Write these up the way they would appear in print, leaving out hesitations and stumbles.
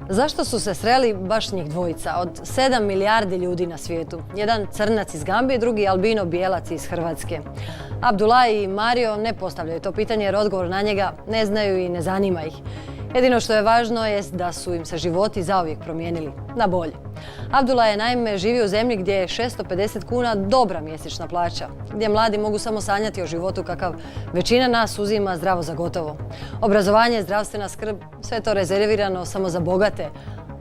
Zašto su se sreli baš njih dvojica od 7 milijardi ljudi na svijetu? Jedan crnac iz Gambije, drugi albino bijelac iz Hrvatske. Abdulle i Mario ne postavljaju to pitanje jer odgovor na njega ne znaju i ne zanima ih. Jedino što je važno je da su im se životi zauvijek promijenili na bolje. Abdulle je naime živio u zemlji gdje je 650 kuna dobra mjesečna plaća, gdje mladi mogu samo sanjati o životu kakav većina nas uzima zdravo za gotovo. Obrazovanje, zdravstvena skrb, sve je to rezervirano samo za bogate,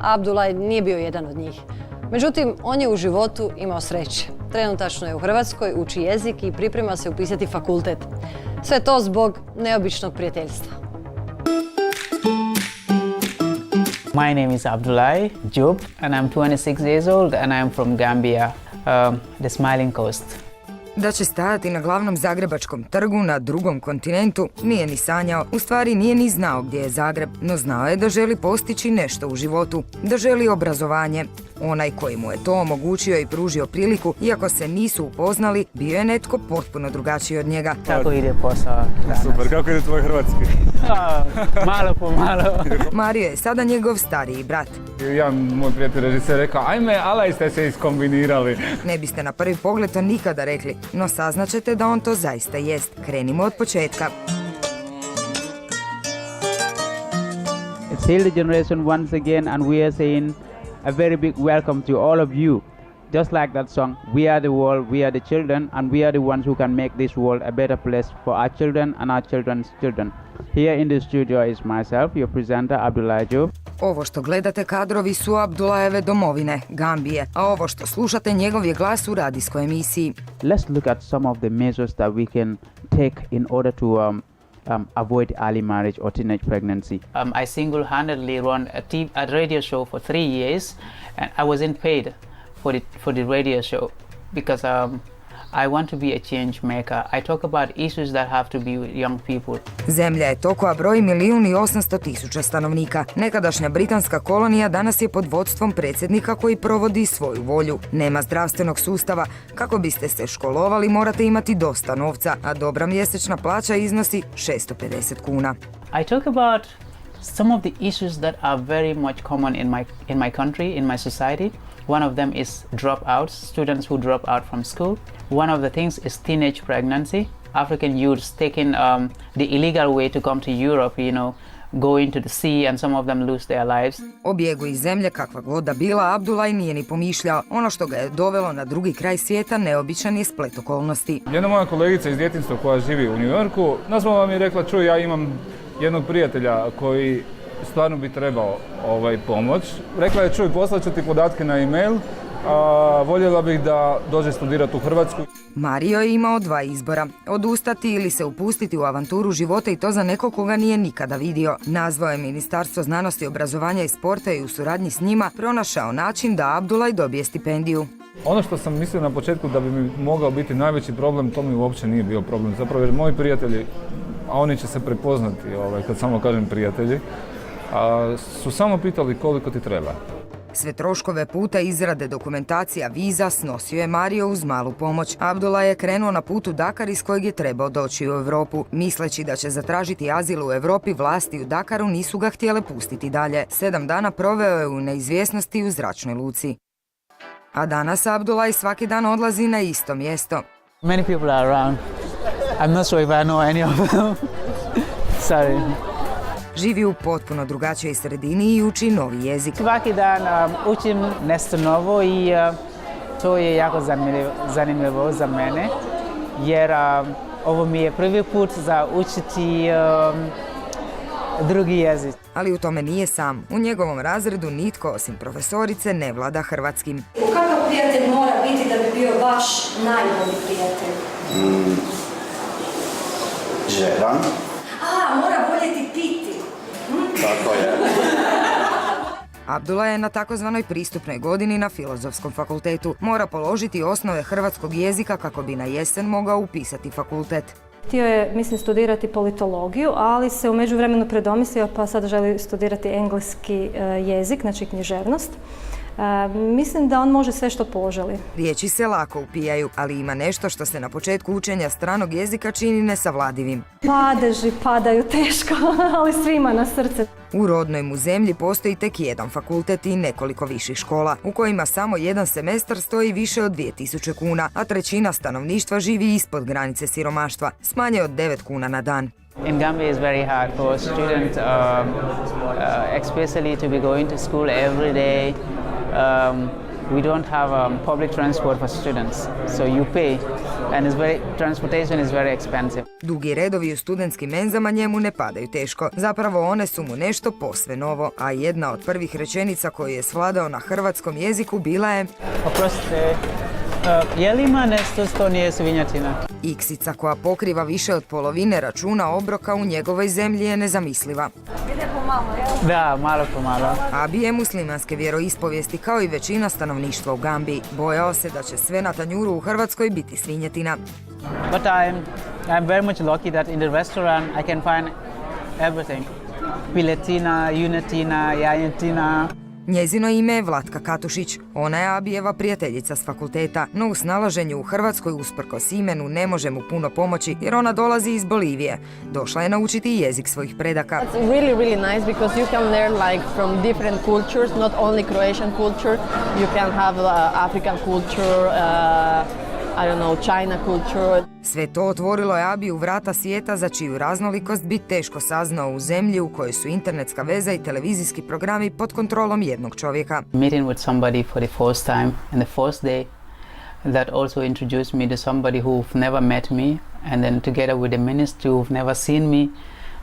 a Abdulle nije bio jedan od njih. Međutim, on je u životu imao sreće. Trenutačno je u Hrvatskoj, uči jezik i priprema se upisati fakultet. Sve to zbog neobičnog prijateljstva. My name is Abdulle Jobe and I'm 26 years old and I'm from Gambia, the Smiling Coast. Da će stajati na glavnom zagrebačkom trgu na drugom kontinentu nije ni sanjao, u stvari nije ni znao gdje je Zagreb, no znao je da želi postići nešto u životu, da želi obrazovanje. Onaj koji mu je to omogućio i pružio priliku, iako se nisu upoznali, bio je netko potpuno drugačiji od njega. Kako ide posao danas? Super, kako ide tvoj hrvatski? Malo po malo. Mario je sada njegov stariji brat. Ja, moj prijatelj režiser rekao, ajme, alaj ste se iskombinirali. Ne biste na prvi pogled to nikada rekli, no saznaćete da on to zaista jest. Krenimo od početka. It's Hail the Generation once again and we are saying a very big welcome to all of you. Just like that song, we are the world, we are the children, and we are the ones who can make this world a better place for our children and our children's children. Here in the studio is myself, your presenter Abdulle Jobe. Ovo što gledate kadrovi su Abdullejeve domovine, Gambije, a ovo što slušate njegov je glas u radijskoj emisiji. Let's look at some of the measures that we can take in order to avoid early marriage or teenage pregnancy. I single-handedly run a radio show for 3 years and I wasn't paid for the radio show because I want to be a change maker. I talk about issues that have to be with young people. Zemlja je to koja broji 1.800.000 stanovnika. Nekadašnja britanska kolonija danas je pod vodstvom predsjednika koji provodi svoju volju. Nema zdravstvenog sustava. Kako biste se školovali morate imati dosta novca, a dobra mjesečna plaća iznosi 650 kuna. I talk about some of the issues that are very much common in my country, in my society. One of them is dropouts, students who drop out from school. One of the things is teenage pregnancy. African youths taking the illegal way to come to Europe, you know, go into the sea and some of them lose their lives. O bijegu iz zemlje, kakva god da bila, Abdulle nije ni pomišljao. Ono što ga je dovelo na drugi kraj svijeta neobičan je splet okolnosti. Jedna moja kolegica iz djetinjstva koja živi u New Yorku, nazvala mi je rekla, čuj, ja imam jednog prijatelja koji stvarno bi trebao pomoć. Rekla je, čuj, poslaću ti podatke na e-mail, voljela bih da dođe studirati u Hrvatsku. Mario je imao dva izbora, odustati ili se upustiti u avanturu života i to za nekog koga nije nikada vidio. Nazvao je Ministarstvo znanosti, obrazovanja i sporta i u suradnji s njima pronašao način da Abdulle dobije stipendiju. Ono što sam mislio na početku da bi mi mogao biti najveći problem, to mi uopće nije bio problem. Zapravo jer moji prijatelji, a oni će se prepoznati kad samo kažem prijatelji, su samo pitali koliko ti treba. Sve troškove puta, izrade dokumentacija, viza snosio je Mario uz malu pomoć. Abdulle je krenuo na put u Dakar iz kojeg je trebao doći u Europu. Misleći da će zatražiti azil u Europi, vlasti u Dakaru nisu ga htjele pustiti dalje. 7 dana proveo je u neizvjesnosti u zračnoj luci. A danas Abdulle svaki dan odlazi na isto mjesto. Many people are around. I'm not sure if I know any of them. Sorry. Živi u potpuno drugačijoj sredini i uči novi jezik. Svaki dan učim nešto novo i to je jako zanimljivo za mene jer ovo mi je prvi put za učiti drugi jezik. Ali u tome nije sam. U njegovom razredu nitko osim profesorice ne vlada hrvatskim. Kakav prijatelj mora biti da bi bio vaš najbolji prijatelj? Žeran. Mora voljeti piti. Tako je. Abdulle je na takozvanoj pristupnoj godini na Filozofskom fakultetu. Mora položiti osnove hrvatskog jezika kako bi na jesen mogao upisati fakultet. Htio je, mislim, studirati politologiju, ali se u međuvremenu predomislio pa sad želi studirati engleski jezik, znači književnost. Mislim da on može sve što poželi. Riječi se lako upijaju, ali ima nešto što se na početku učenja stranog jezika čini nesavladivim. Padeži padaju teško, ali svima na srce. U rodnoj mu zemlji postoji tek jedan fakultet i nekoliko viših škola, u kojima samo jedan semestar stoji više od 2000 kuna, a trećina stanovništva živi ispod granice siromaštva, s manje od 9 kuna na dan. In Gambia is very hard for a student, especially to be going to school every day. We don't have public transport for students, so you pay, and transportation is very expensive. Dugi redovi u studentskim menzama njemu ne padaju teško. Zapravo one su mu nešto posve novo, a jedna od prvih rečenica koju je svladao na hrvatskom jeziku bila je Oprostite, je li ima nešto što nije svinjatina? iksica koja pokriva više od polovine računa obroka u njegovoj zemlji je nezamisliva. Da, malo po malo. Abi je muslimanske vjeroispovijesti kao i većina stanovništva u Gambiji. Bojao se da će sve na tanjuru u Hrvatskoj biti svinjetina. But I'm very much lucky that in the restaurant I can find everything. Piletina, junetina, jajetina. Njezino ime je Vlatka Katušić. Ona je Abijeva prijateljica s fakulteta, no u snalaženju u Hrvatskoj usprkos imenu ne može mu puno pomoći jer ona dolazi iz Bolivije. Došla je naučiti jezik svojih predaka. It's really nice because you can learn like from different cultures, not only Croatian culture. You can have African culture, China culture. Sve to otvorilo je Abiju vrata svijeta za čiju raznolikost bi teško saznao u zemlji u kojoj su internetska veza i televizijski programi pod kontrolom jednog čovjeka. Meeting with somebody for the first time and the first day that also introduced me to somebody who've never met me, and then together with the ministry who've never seen me,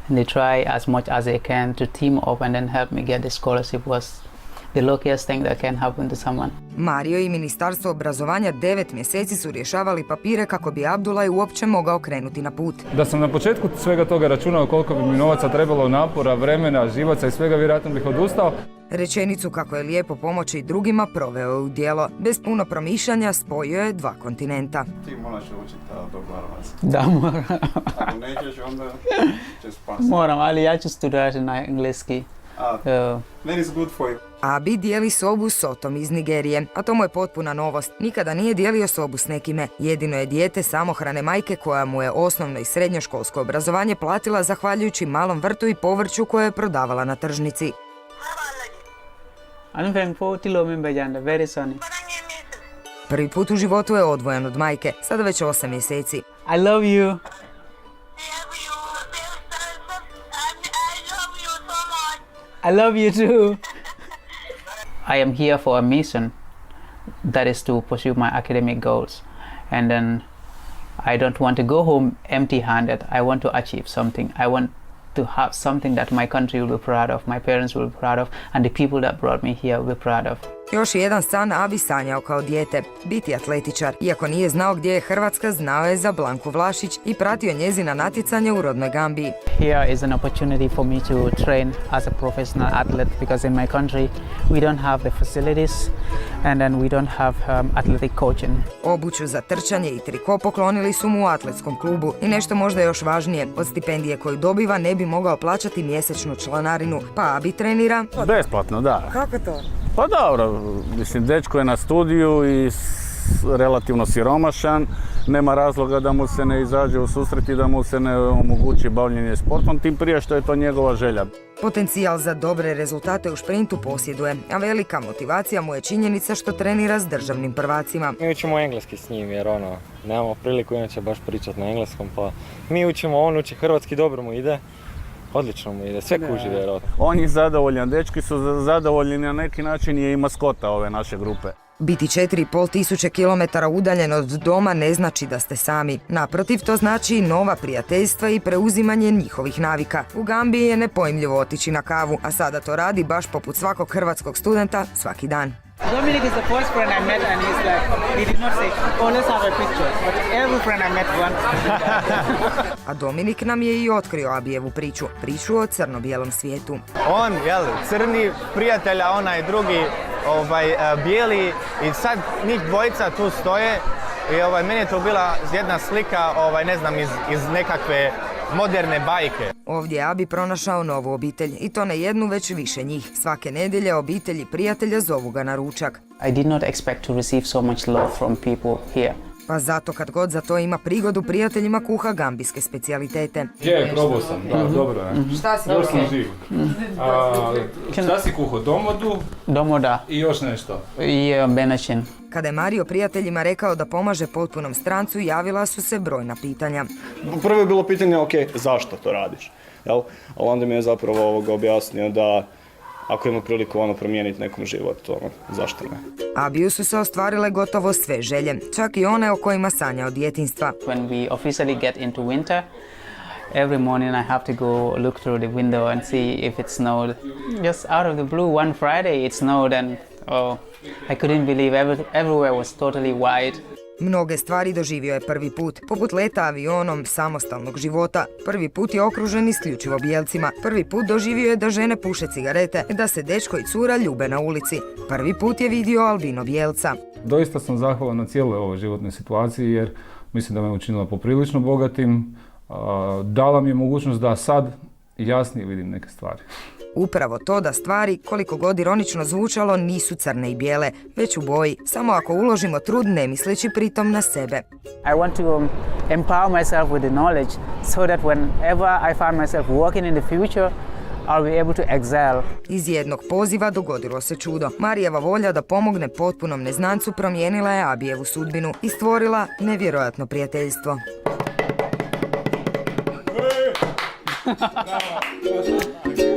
and they try as much as they can to team up and then help me get the scholarship was the luckiest thing that can happen to someone. Mario i Ministarstvo obrazovanja 9 mjeseci su rješavali papire kako bi Abdulle uopće mogao krenuti na put. Da sam na početku svega toga računao koliko bi mi novaca trebalo, napora, vremena, živaca i svega, vjerojatno bih odustao. Rečenicu kako je lijepo pomoći drugima proveo je u djelo. Bez puno promišljanja spojio je 2 kontinenta. Ti moraš učiti dogovarati. Da, moram. Ako nećeš, onda ćeš pas. Moram, ali ja ću studirati na engleski. That is good for you. Abi dijeli sobu s Otom iz Nigerije, a to mu je potpuna novost. Nikada nije dijelio sobu s nekime. Jedino je dijete samohrane majke koja mu je osnovno i srednjoškolsko obrazovanje platila zahvaljujući malom vrtu i povrću koje je prodavala na tržnici. Prvi put u životu je odvojen od majke, sada već 8 mjeseci. I love you. I love you too. I am here for a mission, that is to pursue my academic goals, and then I don't want to go home empty-handed. I want to achieve something. I want to have something that my country will be proud of, my parents will be proud of, and the people that brought me here will be proud of. Još jedan san Abi sanjao kao dijete, biti atletičar. Iako nije znao gdje je Hrvatska, znao je za Blanku Vlašić i pratio njezina natjecanja u rodnoj Gambiji. Here is an opportunity for me to train as a professional athlete because in my country we don't have the facilities and then we don't have athletic coaching. Obuću za trčanje i triko poklonili su mu u atletskom klubu i nešto možda još važnije, od stipendije koju dobiva ne bi mogao plaćati mjesečnu članarinu, pa Abi trenira besplatno, da. Kako to? Pa dobro, mislim, dečko je na studiju i relativno siromašan, nema razloga da mu se ne izađe u susret i da mu se ne omogući bavljenje sportom, tim prije što je to njegova želja. Potencijal za dobre rezultate u šprintu posjeduje, a velika motivacija mu je činjenica što trenira s državnim prvacima. Mi učimo engleski s njim jer nemamo priliku inače baš pričati na engleskom, pa mi učimo, on uči hrvatski, dobro mu ide. Odlično mu ide, sve kuži vjerojatno. On je zadovoljan, dečki su zadovoljni, na neki način je i maskota ove naše grupe. Biti 4.500 km udaljen od doma ne znači da ste sami. Naprotiv, to znači nova prijateljstva i preuzimanje njihovih navika. U Gambiji je nepojmljivo otići na kavu, a sada to radi baš poput svakog hrvatskog studenta svaki dan. Dominic is the first friend I met and he's like, he did not say, oh let's have a picture, but every friend I met once. A Dominik nam je i otkrio Abijevu priču o crno-bijelom svijetu. On, crni prijatelj, a onaj drugi bijeli i sad njih dvojica tu stoje i meni je to bila jedna slika, ne znam, iz nekakve moderne bajke. Ovdje je Abi pronašao novu obitelj i to ne jednu, već više njih. Svake nedjelje obitelji prijatelja zovu ga na ručak. I did not expect to receive so much love from people here. Pa zato kad god za to ima prigodu, prijateljima kuha gambijske specijalitete. Je, probao sam, da, dobro je. Šta si još sam živ. Šta si kuhao? Domodu? Domoda I još nešto? i benačin. Kada je Mario prijateljima rekao da pomaže potpunom strancu, javila su se brojna pitanja. Prvo je bilo pitanje, ok, zašto to radiš? Jel? Ali onda mi je zapravo objasnio da ako ima priliku promijeniti nekom život, zašto ne? Abiju su se ostvarile gotovo sve želje, čak i one o kojima sanja od djetinjstva. When we officially get into winter, every morning I have to go look through the window and see if it snowed. Just out of the blue, one Friday it snowed and I couldn't believe everywhere was totally white. Mnoge stvari doživio je prvi put, poput leta avionom, samostalnog života. Prvi put je okružen isključivo bijelcima. Prvi put doživio je da žene puše cigarete, da se dečko i cura ljube na ulici. Prvi put je vidio albino bijelca. Doista sam zahvalan na cijeloj ovoj životnoj situaciji jer mislim da me učinila poprilično bogatim. Dala mi je mogućnost da sad jasnije vidim neke stvari. Upravo to da stvari, koliko god ironično zvučalo, nisu crne i bijele, već u boji, samo ako uložimo trud ne misleći pritom na sebe. I want to empower myself with the knowledge so that whenever I find myself working in the future, I'll be able to excel. Iz jednog poziva dogodilo se čudo. Marijeva volja da pomogne potpunom neznancu promijenila je Abijevu sudbinu i stvorila nevjerojatno prijateljstvo. Bravo.